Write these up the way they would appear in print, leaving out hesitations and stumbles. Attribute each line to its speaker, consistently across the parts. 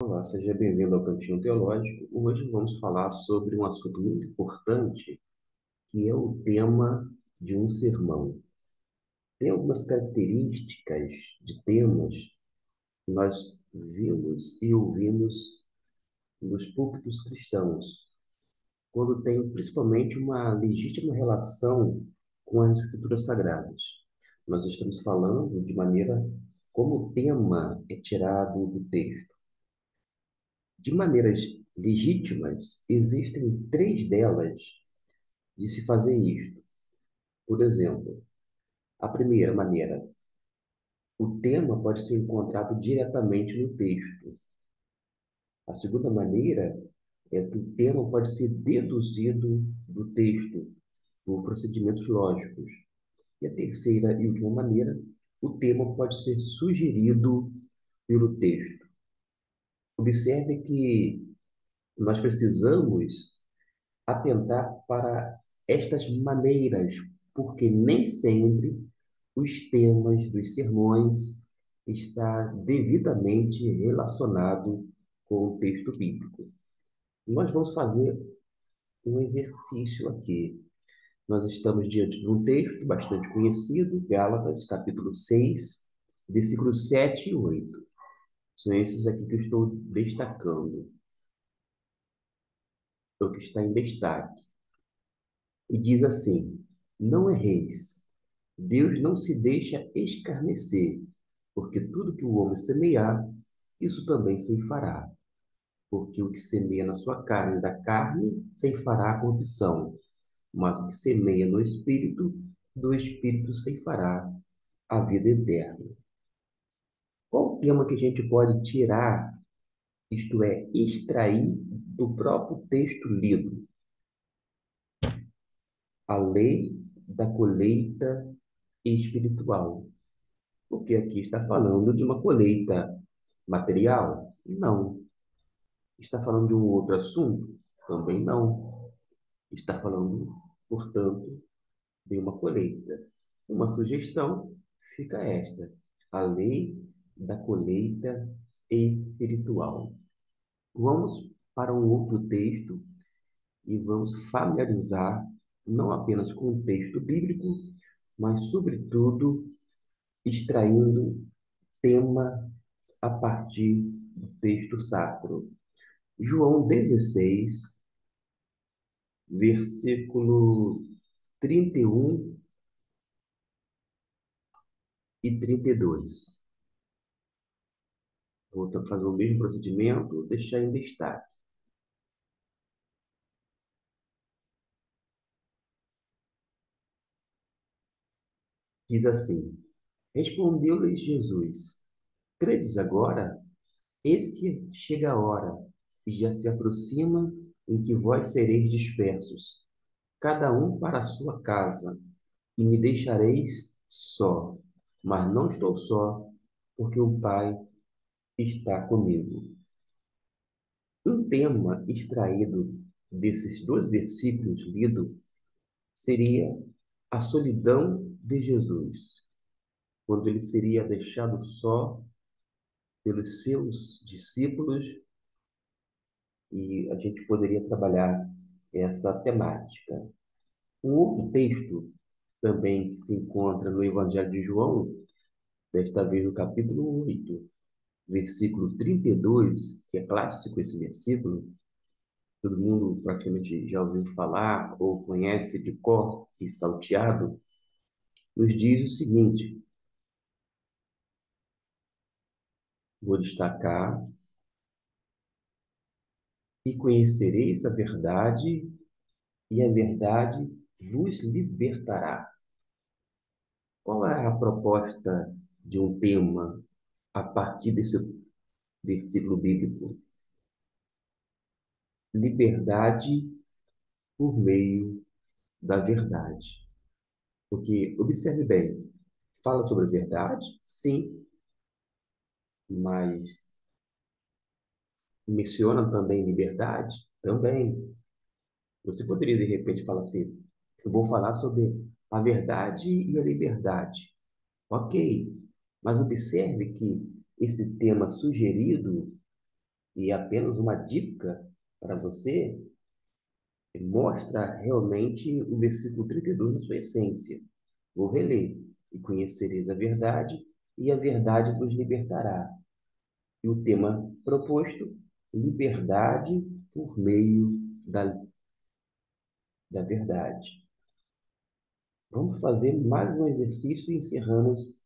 Speaker 1: Olá, seja bem-vindo ao Cantinho Teológico. Hoje vamos falar sobre um assunto muito importante, que é o tema de um sermão. Tem algumas características de temas que nós vimos e ouvimos nos púlpitos cristãos, quando tem principalmente uma legítima relação com as Escrituras Sagradas. Nós estamos falando de maneira como o tema é tirado do texto. De maneiras legítimas, existem três delas de se fazer isto. Por exemplo, a primeira maneira, o tema pode ser encontrado diretamente no texto. A segunda maneira é que o tema pode ser deduzido do texto por procedimentos lógicos. E a terceira e última maneira, o tema pode ser sugerido pelo texto. Observe que nós precisamos atentar para estas maneiras, porque nem sempre os temas dos sermões está devidamente relacionado com o texto bíblico. Nós vamos fazer um exercício aqui. Nós estamos diante de um texto bastante conhecido, Gálatas, capítulo 6, versículos 7 e 8. São esses aqui que eu estou destacando, o que está em destaque. E diz assim: Não erreis. Deus não se deixa escarnecer, porque tudo que o homem semear, isso também ceifará. Porque o que semeia na sua carne, da carne, ceifará a corrupção. Mas o que semeia no espírito, do espírito ceifará a vida eterna. Qual o tema que a gente pode tirar, isto é, extrair do próprio texto lido? A lei da colheita espiritual. Porque aqui está falando de uma colheita material? Não. Está falando de um outro assunto? Também não. Está falando, portanto, de uma colheita. Uma sugestão fica esta: a lei da colheita espiritual. Vamos para um outro texto e vamos familiarizar não apenas com o texto bíblico, mas, sobretudo, extraindo tema a partir do texto sacro. João 16, versículo 31 e 32. Vou fazer o mesmo procedimento, deixar em destaque. Diz assim: Respondeu-lhes Jesus: Credes agora? Eis que chega a hora, e já se aproxima, em que vós sereis dispersos, cada um para a sua casa, e me deixareis só. Mas não estou só, porque o Pai está comigo. Um tema extraído desses dois versículos lidos seria a solidão de Jesus, quando ele seria deixado só pelos seus discípulos, e a gente poderia trabalhar essa temática. Um outro texto também que se encontra no Evangelho de João, desta vez no capítulo 8, versículo 32, que é clássico esse versículo, todo mundo praticamente já ouviu falar ou conhece de cor e salteado, nos diz o seguinte: vou destacar, e conhecereis a verdade, e a verdade vos libertará. Qual é a proposta de um tema a partir desse versículo bíblico? Liberdade por meio da verdade. Porque, observe bem, fala sobre a verdade? Sim, mas menciona também liberdade? Também. Você poderia, de repente, falar assim: eu vou falar sobre a verdade e a liberdade. Ok, mas observe que esse tema sugerido E apenas uma dica para você mostra realmente o versículo 32 na sua essência. Vou reler. E conhecereis a verdade, e a verdade vos libertará. E o tema proposto, liberdade por meio da verdade. Vamos fazer mais um exercício e encerramos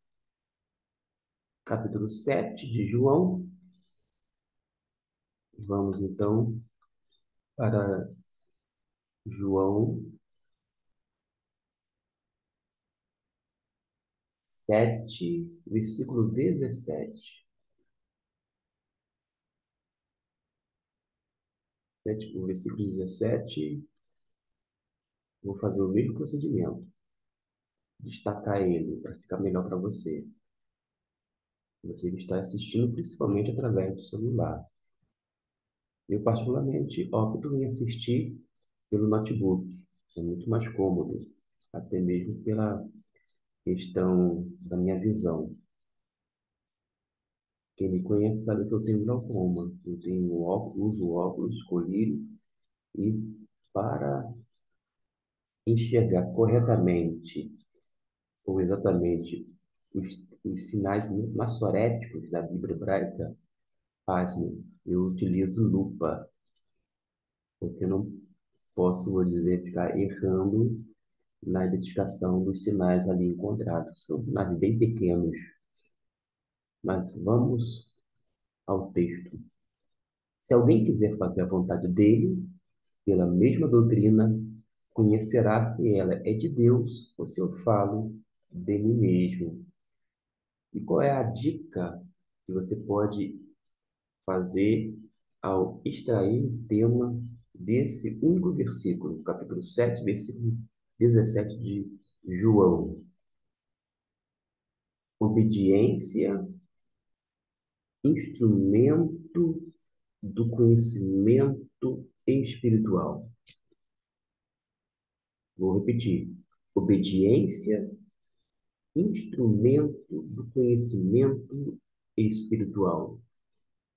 Speaker 1: capítulo 7 de João. Vamos então para João 7, versículo 17. O versículo 17, vou fazer o mesmo procedimento, destacar ele para ficar melhor para você. Você que está assistindo principalmente através do celular. Eu, particularmente, opto em assistir pelo notebook. É muito mais cômodo, até mesmo pela questão da minha visão. Quem me conhece sabe que eu tenho glaucoma. Eu tenho óculos, uso óculos, colírio, e para enxergar corretamente, ou exatamente, os sinais maçoréticos da Bíblia hebraica, pasme, eu utilizo lupa, porque eu não posso, vou dizer, ficar errando na identificação dos sinais ali encontrados. São sinais bem pequenos, mas vamos ao texto. Se alguém quiser fazer a vontade dele, pela mesma doutrina, conhecerá se ela é de Deus ou se eu falo de mim mesmo. E qual é a dica que você pode fazer ao extrair o tema desse único versículo, capítulo 7, versículo 17 de João? Obediência, instrumento do conhecimento espiritual. Vou repetir. Obediência, instrumento do conhecimento espiritual.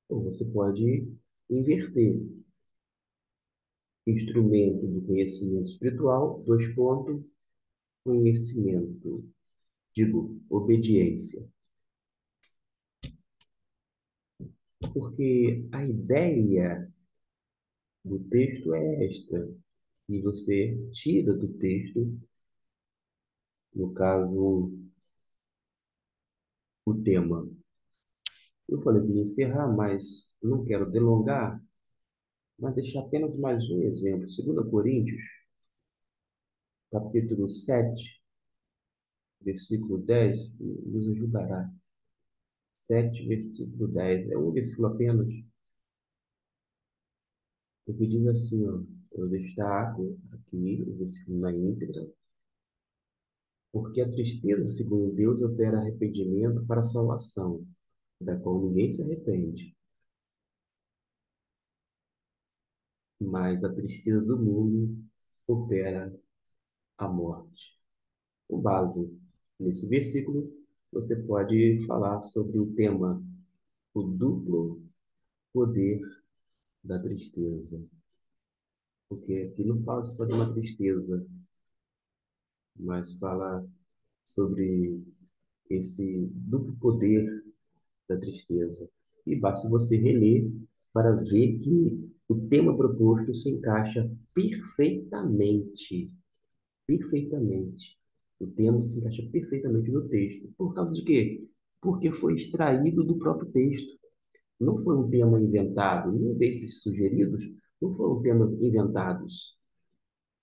Speaker 1: Ou você pode inverter. Instrumento do conhecimento espiritual, dois pontos, conhecimento, digo, obediência. Porque a ideia do texto é esta, e você tira do texto, no caso, o tema. Eu falei que ia encerrar, mas não quero delongar, mas deixar apenas mais um exemplo. 2 Coríntios, capítulo 7, versículo 10, nos ajudará. 7, versículo 10. É um versículo apenas, porque diz assim, ó, eu destaco aqui o versículo na íntegra, porque a tristeza, segundo Deus, opera arrependimento para a salvação, da qual ninguém se arrepende, mas a tristeza do mundo opera a morte. Com base nesse versículo, você pode falar sobre o tema, o duplo poder da tristeza. Porque aqui não fala só de uma tristeza, mas fala sobre esse duplo poder da tristeza. E basta você reler para ver que o tema proposto se encaixa perfeitamente, perfeitamente. O tema se encaixa perfeitamente no texto. Por causa de quê? Porque foi extraído do próprio texto. Não foi um tema inventado. Nenhum desses sugeridos não foram temas inventados.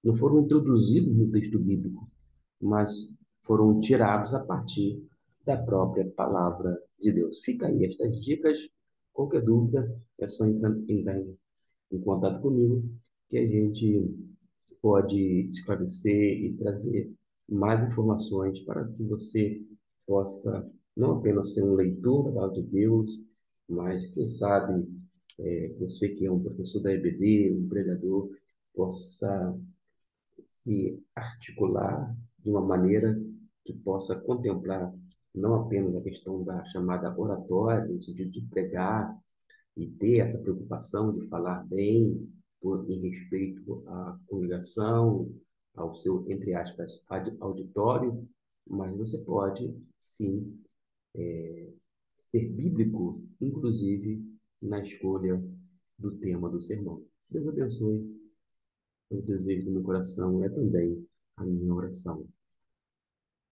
Speaker 1: Não foram introduzidos no texto bíblico, mas foram tirados a partir da própria palavra de Deus. Fica aí estas dicas. Qualquer dúvida, é só entrar em contato comigo, que a gente pode esclarecer e trazer mais informações para que você possa não apenas ser um leitor da palavra de Deus, mas, quem sabe, você que é um professor da EBD, um pregador, possa se articular de uma maneira que possa contemplar não apenas a questão da chamada oratória, no sentido de pregar, e ter essa preocupação de falar bem em respeito à congregação, ao seu, entre aspas, auditório, mas você pode, sim, ser bíblico, inclusive na escolha do tema do sermão. Deus abençoe. O desejo do meu coração é também a minha oração.